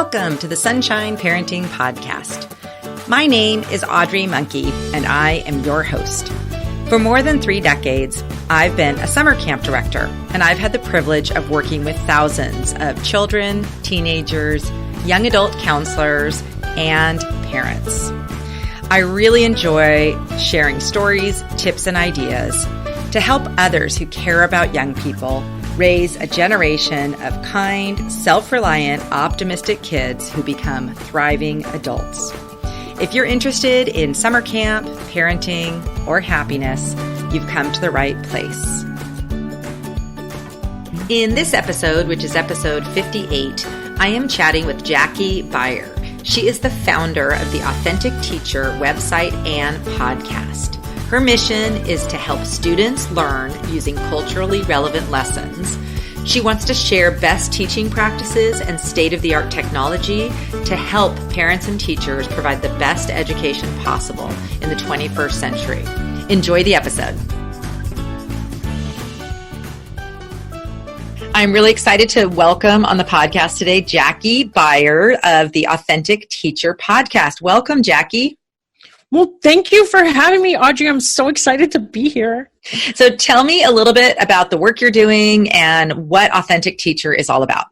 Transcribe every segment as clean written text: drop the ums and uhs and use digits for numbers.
Welcome to the Sunshine Parenting Podcast. My name is Audrey Monkey, and I am your host. For more than 3 decades, I've been a summer camp director, and I've had the privilege of working with thousands of children, teenagers, young adult counselors, and parents. I really enjoy sharing stories, tips, and ideas to help others who care about young people raise a generation of kind, self-reliant, optimistic kids who become thriving adults. If you're interested in summer camp, parenting, or happiness, you've come to the right place. In this episode, which is episode 58, I am chatting with Jackie Beyer. She is the founder of the Authentic Teacher website and podcast. Her mission is to help students learn using culturally relevant lessons. She wants to share best teaching practices and state-of-the-art technology to help parents and teachers provide the best education possible in the 21st century. Enjoy the episode. I'm really excited to welcome on the podcast today, Jackie Beyer of the Authentic Teacher podcast. Welcome, Jackie. Well, thank you for having me, Audrey. I'm so excited to be here. So tell me a little bit about the work you're doing and what Authentic Teacher is all about.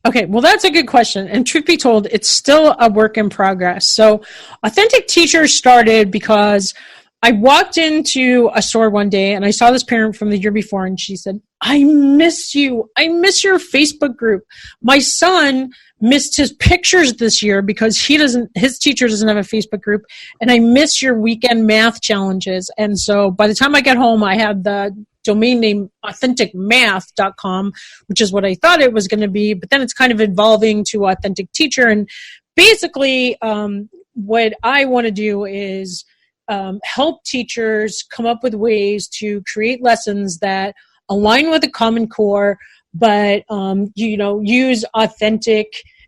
Okay, well, that's a good question. And truth be told, it's still a work in progress. So Authentic Teacher started because I walked into a store one day and I saw this parent from the year before and she said, I miss you. I miss your Facebook group. My son missed his pictures this year because his teacher doesn't have a Facebook group, and I miss your weekend math challenges. And so by the time I got home, I had the domain name authenticmath.com, which is what I thought it was going to be, but then it's kind of evolving to Authentic Teacher. And basically what I want to do is help teachers come up with ways to create lessons that align with a common core, but use authentic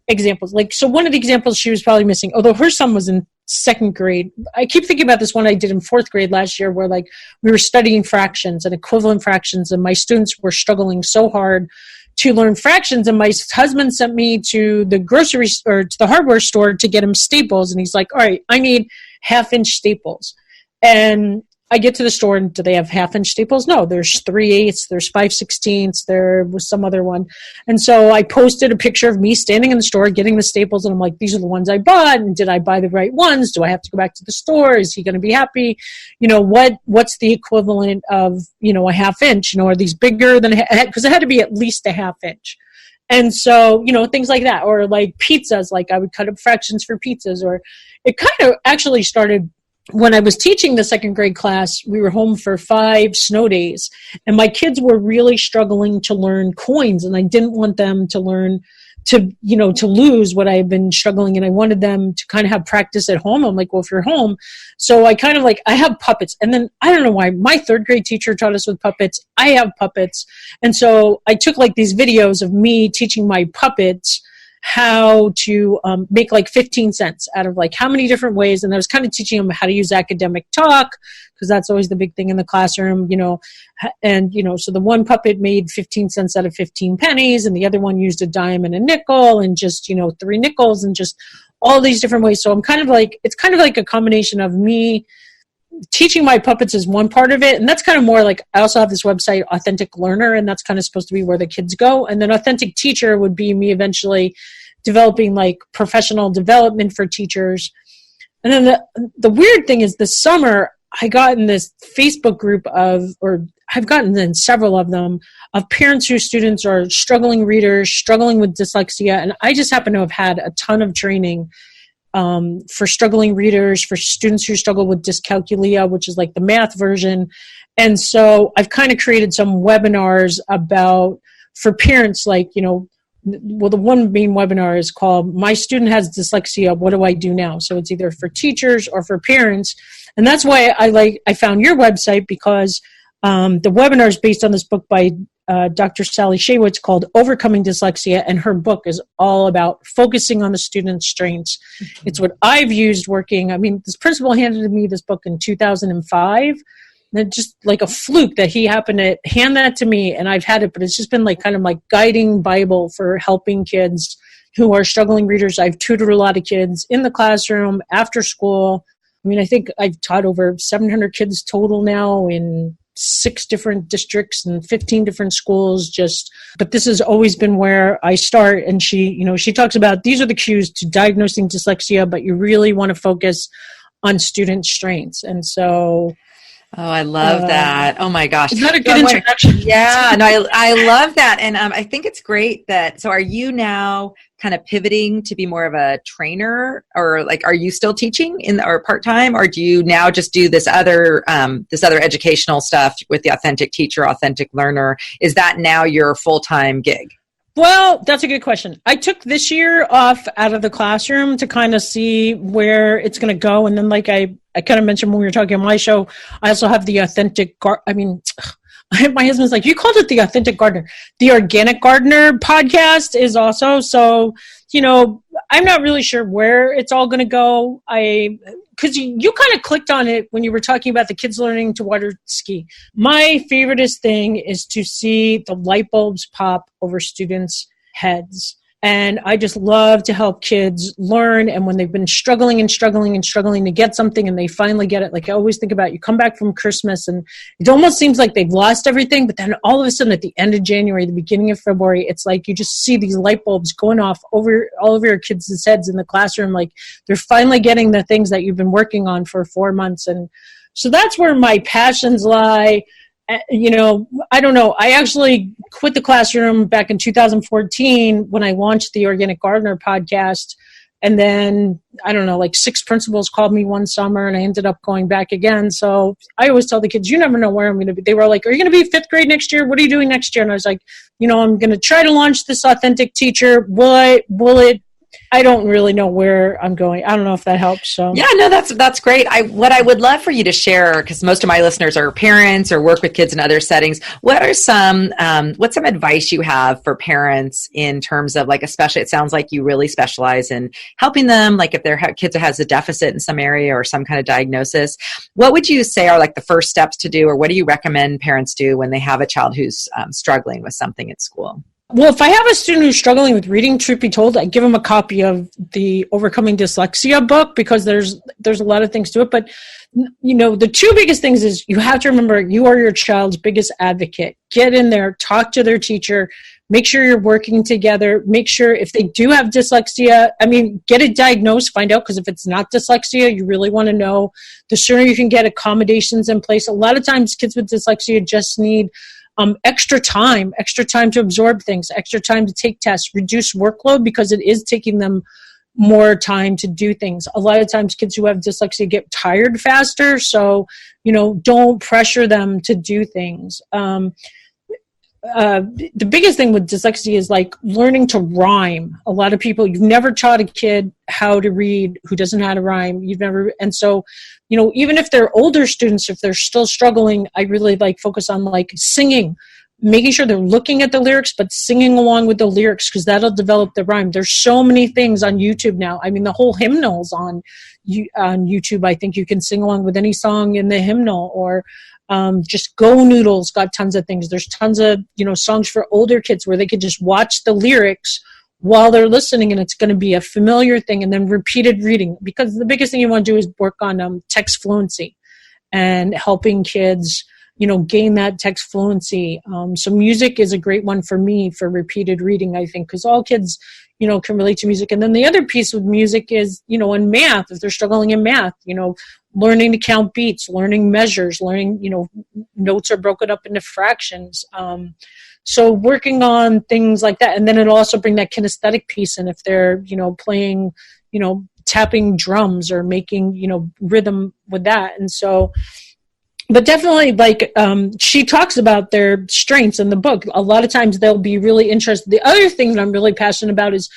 examples. So one of the examples she was probably missing, although her son was in 2nd grade. I keep thinking about this one I did in 4th grade last year, where we were studying fractions and equivalent fractions, and my students were struggling so hard to learn fractions. And my husband sent me to the grocery or to the hardware store to get him staples, and he's like, "All right, I need 1/2-inch staples." And I get to the store, and do they have 1/2-inch staples? No, there's 3/8, there's 5/16, there was some other one. And so I posted a picture of me standing in the store getting the staples, and I'm like, these are the ones I bought, and did I buy the right ones? Do I have to go back to the store? Is he going to be happy? What's the equivalent of, a 1/2-inch? Are these bigger than, because it had to be at least a 1/2-inch. And so, things like that, or like pizzas, I would cut up fractions for pizzas, or it kind of actually started when I was teaching the 2nd grade class. We were home for 5 snow days, and my kids were really struggling to learn coins, and I didn't want them to learn to lose what I had been struggling, and I wanted them to kind of have practice at home. I'm like, well, if you're home. So I kind of I have puppets, and then I don't know why my 3rd grade teacher taught us with puppets. I have puppets. And so I took these videos of me teaching my puppets how to make 15 cents out of how many different ways. And I was kind of teaching them how to use academic talk, because that's always the big thing in the classroom, and, so the one puppet made 15 cents out of 15 pennies, and the other one used a dime and a nickel, and just, 3 nickels, and just all these different ways. So I'm kind of it's kind of like a combination of me teaching my puppets is one part of it, and that's kind of more I also have this website, Authentic Learner, and that's kind of supposed to be where the kids go. And then Authentic Teacher would be me eventually developing professional development for teachers. And then the weird thing is, this summer I got in this Facebook group I've gotten in several of them, of parents whose students are struggling readers, struggling with dyslexia, and I just happen to have had a ton of training for struggling readers, for students who struggle with dyscalculia, which is the math version. And so I've kind of created some webinars for parents, the one main webinar is called My Student Has Dyslexia, What Do I Do Now? So it's either for teachers or for parents. And that's why I found your website, because the webinar is based on this book by Dr. Sally Shaywitz called Overcoming Dyslexia, and her book is all about focusing on the student's strengths. Mm-hmm. It's what I've used working. This principal handed me this book in 2005, and just a fluke that he happened to hand that to me, and I've had it, but it's just been kind of guiding Bible for helping kids who are struggling readers. I've tutored a lot of kids in the classroom, after school. I mean, I think I've taught over 700 kids total now in 6 different districts and 15 different schools. But this has always been where I start. And she talks about these are the cues to diagnosing dyslexia, but you really want to focus on student strengths. And so, oh, I love that. Oh my gosh. Is that a good introduction? Yeah, no, I love that. And I think it's great so are you now kind of pivoting to be more of a trainer, or like, are you still teaching or part-time, or do you now just do this other educational stuff with the Authentic Teacher, Authentic Learner? Is that now your full-time gig? Well, that's a good question. I took this year off out of the classroom to kind of see where it's going to go. And then like I kind of mentioned when we were talking on my show, I also have the my husband's like, you called it the Authentic Gardener. The Organic Gardener podcast is also, so, I'm not really sure where it's all going to go. Because you kind of clicked on it when you were talking about the kids learning to water ski. My favoriteest thing is to see the light bulbs pop over students' heads. And I just love to help kids learn. And when they've been struggling to get something and they finally get it, like I always think about, you come back from Christmas and it almost seems like they've lost everything. But then all of a sudden at the end of January, the beginning of February, it's like you just see these light bulbs going off all over your kids' heads in the classroom. Like they're finally getting the things that you've been working on for 4 months. And so that's where my passions lie. I don't know. I actually quit the classroom back in 2014 when I launched the Organic Gardener podcast. And then, I don't know, like 6 principals called me one summer and I ended up going back again. So I always tell the kids, you never know where I'm going to be. They were like, are you going to be 5th grade next year? What are you doing next year? And I was like, I'm going to try to launch this Authentic Teacher. Will it? I don't really know where I'm going. I don't know if that helps. So yeah, no, that's great. What I would love for you to share, because most of my listeners are parents or work with kids in other settings. What's some advice you have for parents in terms of, like, especially it sounds like you really specialize in helping them, like if their kids has a deficit in some area or some kind of diagnosis. What would you say are like the first steps to do, or what do you recommend parents do when they have a child who's struggling with something at school? Well, if I have a student who's struggling with reading, truth be told, I give them a copy of the Overcoming Dyslexia book, because there's a lot of things to it. But, the 2 biggest things is you have to remember you are your child's biggest advocate. Get in there, talk to their teacher, make sure you're working together, make sure if they do have dyslexia, get it diagnosed, find out, because if it's not dyslexia, you really want to know. The sooner you can get accommodations in place. A lot of times kids with dyslexia just need extra time to absorb things, extra time to take tests, reduce workload, because it is taking them more time to do things. A lot of times kids who have dyslexia get tired faster. So, don't pressure them to do things. The biggest thing with dyslexia is like learning to rhyme. A lot of people, you've never taught a kid how to read who doesn't know how to rhyme. And so, even if they're older students, if they're still struggling, I really focus on singing, making sure they're looking at the lyrics, but singing along with the lyrics, because that'll develop the rhyme. There's so many things on YouTube now. The whole hymnal's on YouTube. I think you can sing along with any song in the hymnal, or just Go Noodle's got tons of things. There's tons of, songs for older kids where they could just watch the lyrics while they're listening, and it's going to be a familiar thing. And then repeated reading, because the biggest thing you want to do is work on text fluency and helping kids, gain that text fluency. So music is a great one for me for repeated reading, I think, because all kids, can relate to music. And then the other piece with music is, in math, if they're struggling in math, learning to count beats, learning measures, learning, notes are broken up into fractions. So working on things like that. And then it'll also bring that kinesthetic piece in if they're, playing, tapping drums or making, rhythm with that. And so, but definitely she talks about their strengths in the book. A lot of times they'll be really interested. The other thing that I'm really passionate about is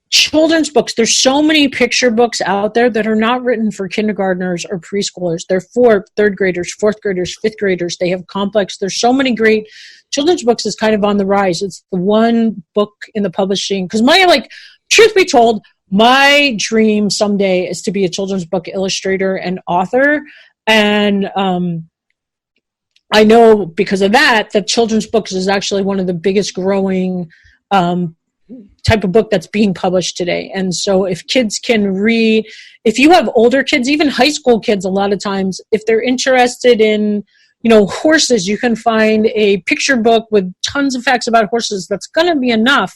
children's books. There's so many picture books out there that are not written for kindergartners or preschoolers. They're for 3rd graders, 4th graders, 5th graders. They have complex. There's so many great children's books is kind of on the rise. It's the one book in the publishing. Because truth be told, my dream someday is to be a children's book illustrator and author. And I know because of that children's books is actually one of the biggest growing type of book that's being published today. And so if kids can read, if you have older kids, even high school kids, a lot of times, if they're interested in, horses, you can find a picture book with tons of facts about horses. That's going to be enough,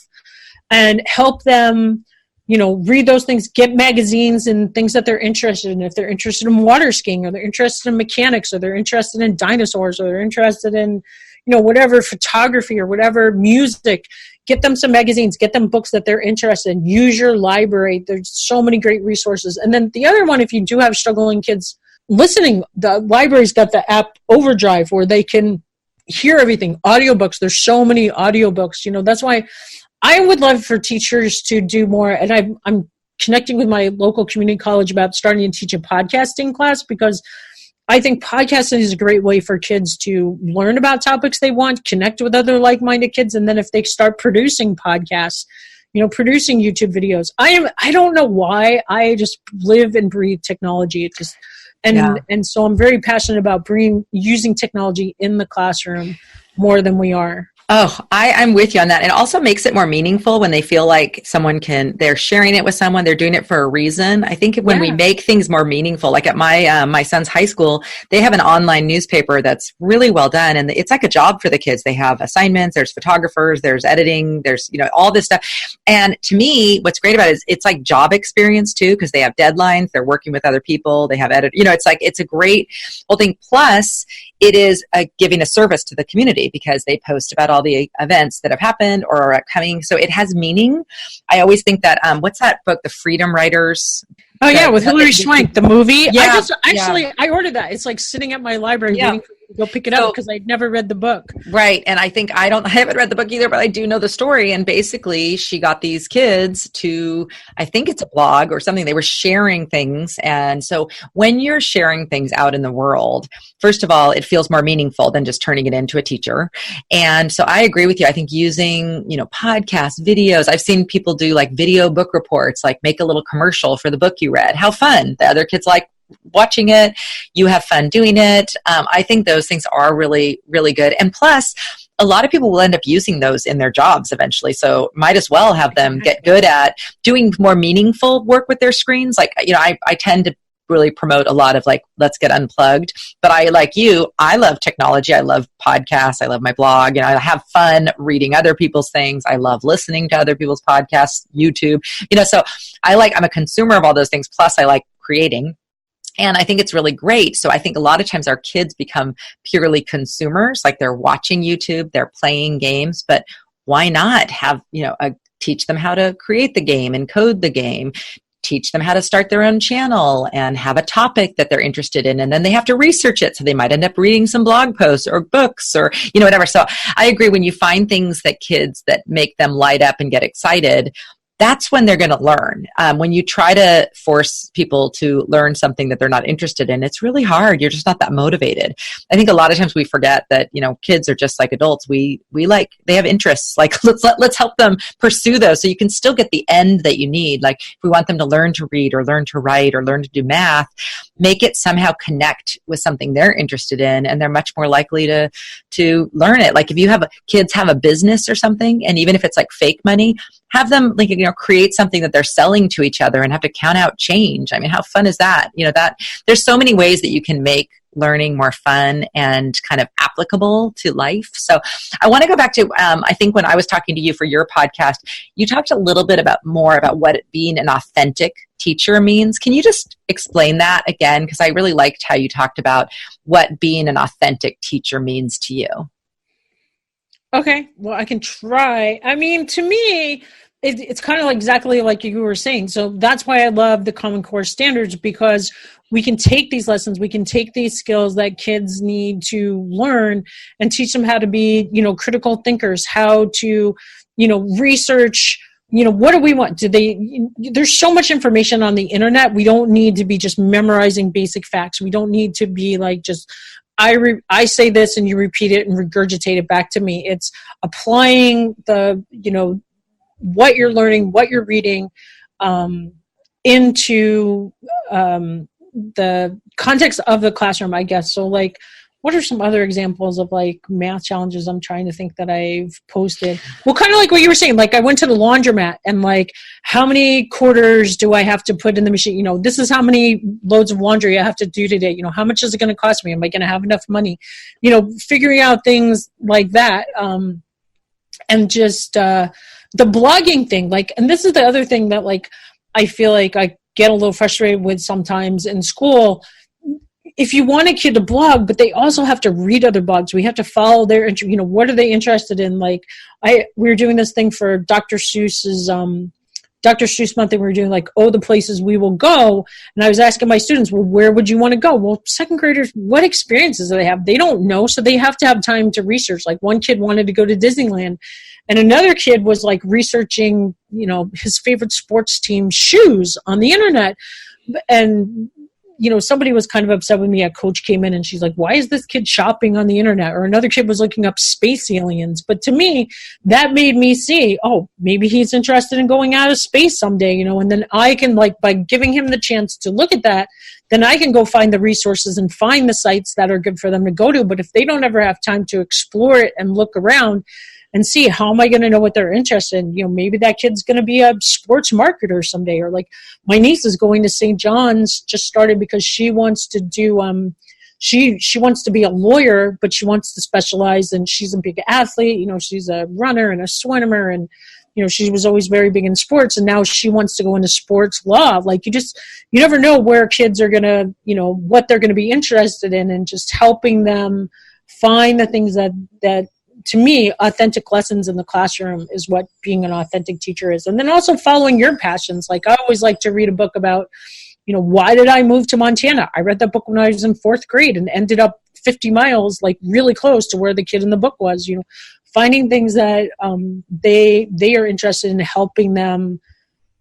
and help them, read those things, get magazines and things that they're interested in. If they're interested in water skiing, or they're interested in mechanics, or they're interested in dinosaurs, or they're interested in, whatever, photography or whatever, music, get them some magazines, get them books that they're interested in. Use your library. There's so many great resources. And then the other one, if you do have struggling kids listening, the library's got the app Overdrive where they can hear everything. Audiobooks, there's so many audiobooks. That's why I would love for teachers to do more. And I'm connecting with my local community college about starting to teach a podcasting class, because I think podcasting is a great way for kids to learn about topics they want, connect with other like-minded kids, and then if they start producing podcasts, producing YouTube videos. I don't know why, I just live and breathe technology. And so I'm very passionate about using technology in the classroom more than we are. Oh, I'm with you on that. It also makes it more meaningful when they feel like they're sharing it with someone, they're doing it for a reason. I think when we make things more meaningful, like at my son's high school, they have an online newspaper that's really well done. And it's like a job for the kids. They have assignments, there's photographers, there's editing, there's, all this stuff. And to me, what's great about it is it's like job experience too, because they have deadlines, they're working with other people, they have it's a great whole thing. Plus, it is giving a service to the community because they post about all the events that have happened or are coming. So it has meaning. I always think that, what's that book, The Freedom Writers? Oh, yeah, with Hilary Swank, the movie. Yeah, I ordered that. It's like sitting at my library waiting for me to go pick it up because I'd never read the book. Right. And I think I haven't read the book either, but I do know the story. And basically she got these kids to, I think it's a blog or something, they were sharing things. And so when you're sharing things out in the world, first of all, it feels more meaningful than just turning it into a teacher. And so I agree with you. I think using, podcasts, videos, I've seen people do like video book reports, like make a little commercial for the book you read. How fun. The other kids like watching it. You have fun doing it. I think those things are really, really good. And plus, a lot of people will end up using those in their jobs eventually. So might as well have them get good at doing more meaningful work with their screens. Like, I tend to really promote a lot of like, let's get unplugged. But I love technology. I love podcasts. I love my blog. I have fun reading other people's things. I love listening to other people's podcasts, YouTube, so I'm a consumer of all those things. Plus I like creating. And I think it's really great. So I think a lot of times our kids become purely consumers, like they're watching YouTube, they're playing games, but why not have, teach them how to create the game and code the game, teach them how to start their own channel and have a topic that they're interested in. And then they have to research it. So they might end up reading some blog posts or books or, whatever. So I agree, when you find things that make them light up and get excited, that's when they're going to learn. When you try to force people to learn something that they're not interested in, it's really hard. You're just not that motivated. I think a lot of times we forget that, kids are just like adults. They have interests. Like let's help them pursue those so you can still get the end that you need. Like if we want them to learn to read or learn to write or learn to do math, make it somehow connect with something they're interested in, and they're much more likely to learn it. Like if you have kids have a business or something, and even if it's like fake money, have them create something that they're selling to each other and have to count out change. I mean, how fun is that? That there's so many ways that you can make learning more fun and kind of applicable to life. So I want to go back to, I think when I was talking to you for your podcast, you talked a little bit more about what being an authentic teacher means. Can you just explain that again? Because I really liked how you talked about what being an authentic teacher means to you. Okay, well, I can try. I mean, to me, it's kind of exactly like you were saying. So that's why I love the Common Core standards, because we can take these lessons, we can take these skills that kids need to learn and teach them how to be, critical thinkers, how to, research, what do we want? There's so much information on the internet. We don't need to be just memorizing basic facts. We don't need to be like just, I say this and you repeat it and regurgitate it back to me. It's applying the, what you're learning, what you're reading, into the context of the classroom, I guess. So like what are some other examples of like math challenges I'm trying to think that I've posted? Well, kind of like what you were saying, like I went to the laundromat and like, how many quarters do I have to put in the machine? You know, this is how many loads of laundry I have to do today. You know, how much is it going to cost me? Am I going to have enough money? You know, figuring out things like that. And just the blogging thing, like, and this is the other thing that like, I feel like I get a little frustrated with sometimes in school. If you want a kid to blog, but they also have to read other blogs, we have to follow their, you know, what are they interested in? Like we were doing this thing for Dr. Seuss's, Dr. Seuss month, and we were doing like, the places we will go. And I was asking my students, well, where would you want to go? Well, second graders, what experiences do they have? They don't know. So they have to have time to research. Like one kid wanted to go to Disneyland and another kid was like researching, you know, his favorite sports team shoes on the internet. And you know, somebody was kind of upset with me. A coach came in and she's like, why is this kid shopping on the internet? Or another kid was looking up space aliens. But to me, that made me see, maybe he's interested in going out of space someday, you know, and then I can like, by giving him the chance to look at that, then I can go find the resources and find the sites that are good for them to go to. But if they don't ever have time to explore it and look around and see, how am I going to know what they're interested in? You know, maybe that kid's going to be a sports marketer someday. Or like my niece is going to St. John's, just started because she wants to do, she wants to be a lawyer, but she wants to specialize, and she's a big athlete. You know, she's a runner and a swimmer, and, you know, she was always very big in sports, and now she wants to go into sports law. Like you never know where kids are going to, you know, what they're going to be interested in, and just helping them find the things that to me, authentic lessons in the classroom is what being an authentic teacher is. And then also following your passions. Like I always like to read a book about, you know, why did I move to Montana? I read that book when I was in 4th grade and ended up 50 miles, like really close to where the kid in the book was, you know, finding things that they are interested in, helping them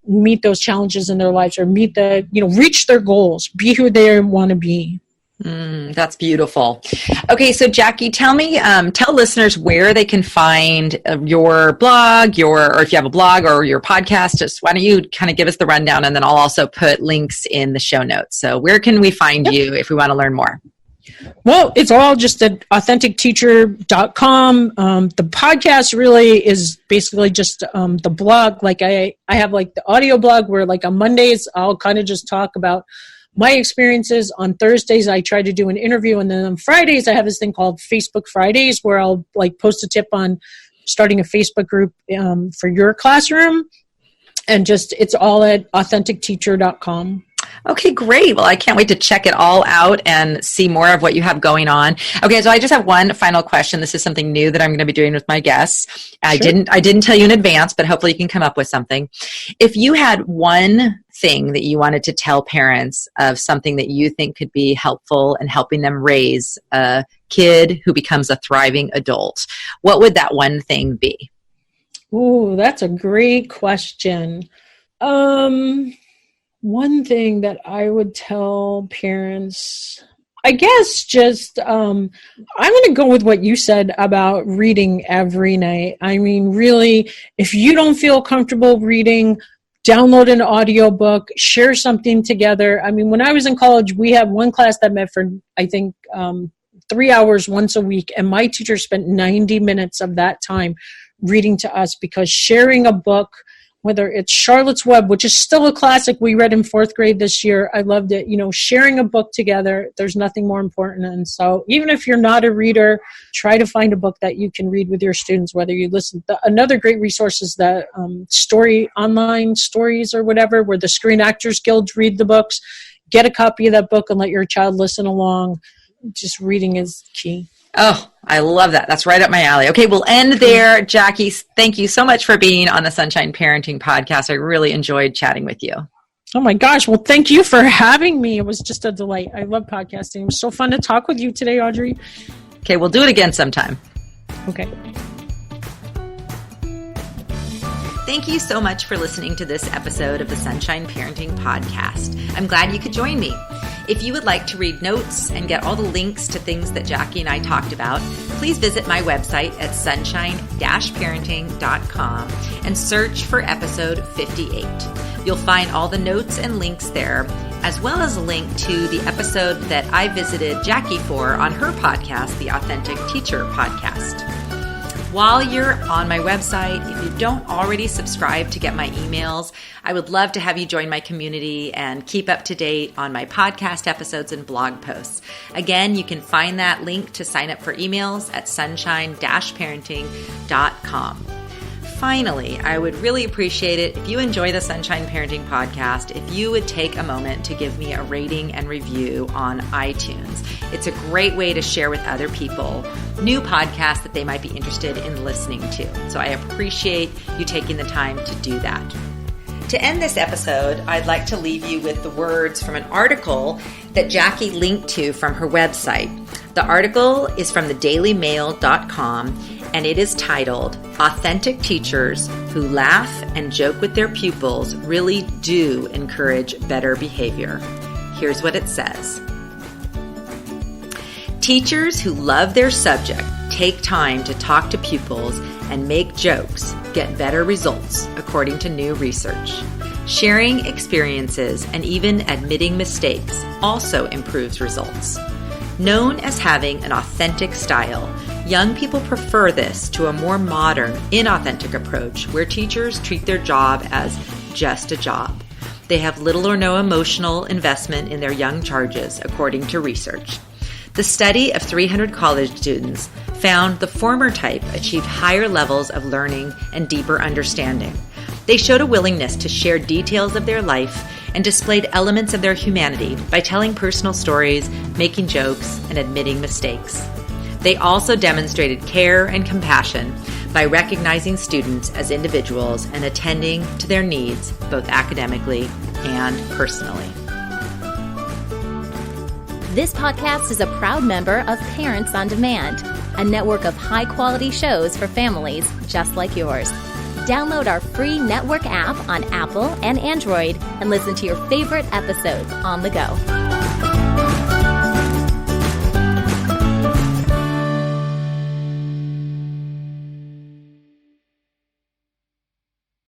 meet those challenges in their lives, or meet reach their goals, be who they want to be. That's beautiful. Okay, so Jackie, tell listeners where they can find your blog, or if you have a blog or your podcast. Just why don't you kind of give us the rundown, and then I'll also put links in the show notes. So where can we find you if we want to learn more? Well, it's all just at authenticteacher.com. The podcast really is basically just the blog. Like I have like the audio blog where like on Mondays I'll kind of just talk about my experiences. On Thursdays, I try to do an interview. And then on Fridays, I have this thing called Facebook Fridays, where I'll like post a tip on starting a Facebook group for your classroom. And just, it's all at authenticteacher.com. Okay, great. Well, I can't wait to check it all out and see more of what you have going on. Okay, so I just have one final question. This is something new that I'm going to be doing with my guests. I didn't tell you in advance, but hopefully you can come up with something. If you had one thing that you wanted to tell parents of something that you think could be helpful in helping them raise a kid who becomes a thriving adult, what would that one thing be? Ooh, that's a great question. One thing that I would tell parents, I guess just, I'm going to go with what you said about reading every night. I mean, really, if you don't feel comfortable reading, download an audiobook, share something together. I mean, when I was in college, we had one class that met for, I think, 3 hours once a week. And my teacher spent 90 minutes of that time reading to us, because sharing a book, whether it's Charlotte's Web, which is still a classic we read in 4th grade this year. I loved it. You know, sharing a book together, there's nothing more important. And so even if you're not a reader, try to find a book that you can read with your students, whether you listen. Another great resource is that online stories or whatever, where the Screen Actors Guild read the books. Get a copy of that book and let your child listen along. Just reading is key. Oh, I love that. That's right up my alley. Okay, we'll end there. Jackie, thank you so much for being on the Sunshine Parenting Podcast. I really enjoyed chatting with you. Oh my gosh. Well, thank you for having me. It was just a delight. I love podcasting. It was so fun to talk with you today, Audrey. Okay, we'll do it again sometime. Okay. Thank you so much for listening to this episode of the Sunshine Parenting Podcast. I'm glad you could join me. If you would like to read notes and get all the links to things that Jackie and I talked about, please visit my website at sunshine-parenting.com and search for episode 58. You'll find all the notes and links there. as well as a link to the episode that I visited Jackie for on her podcast, the Authentic Teacher Podcast. While you're on my website, if you don't already subscribe to get my emails, I would love to have you join my community and keep up to date on my podcast episodes and blog posts. Again, you can find that link to sign up for emails at sunshine-parenting.com. Finally, I would really appreciate it if you enjoy the Sunshine Parenting Podcast, if you would take a moment to give me a rating and review on iTunes. It's a great way to share with other people new podcasts that they might be interested in listening to. So I appreciate you taking the time to do that. To end this episode, I'd like to leave you with the words from an article that Jackie linked to from her website. The article is from thedailymail.com, and it is titled, "Authentic Teachers Who Laugh and Joke with Their Pupils Really Do Encourage Better Behavior." Here's what it says. Teachers who love their subject, take time to talk to pupils, and make jokes get better results, according to new research. Sharing experiences and even admitting mistakes also improves results. Known as having an authentic style, young people prefer this to a more modern, inauthentic approach where teachers treat their job as just a job. They have little or no emotional investment in their young charges, according to research. The study of 300 college students found the former type achieved higher levels of learning and deeper understanding. They showed a willingness to share details of their life and displayed elements of their humanity by telling personal stories, making jokes, and admitting mistakes. They also demonstrated care and compassion by recognizing students as individuals and attending to their needs, both academically and personally. This podcast is a proud member of Parents on Demand, a network of high-quality shows for families just like yours. Download our free network app on Apple and Android and listen to your favorite episodes on the go.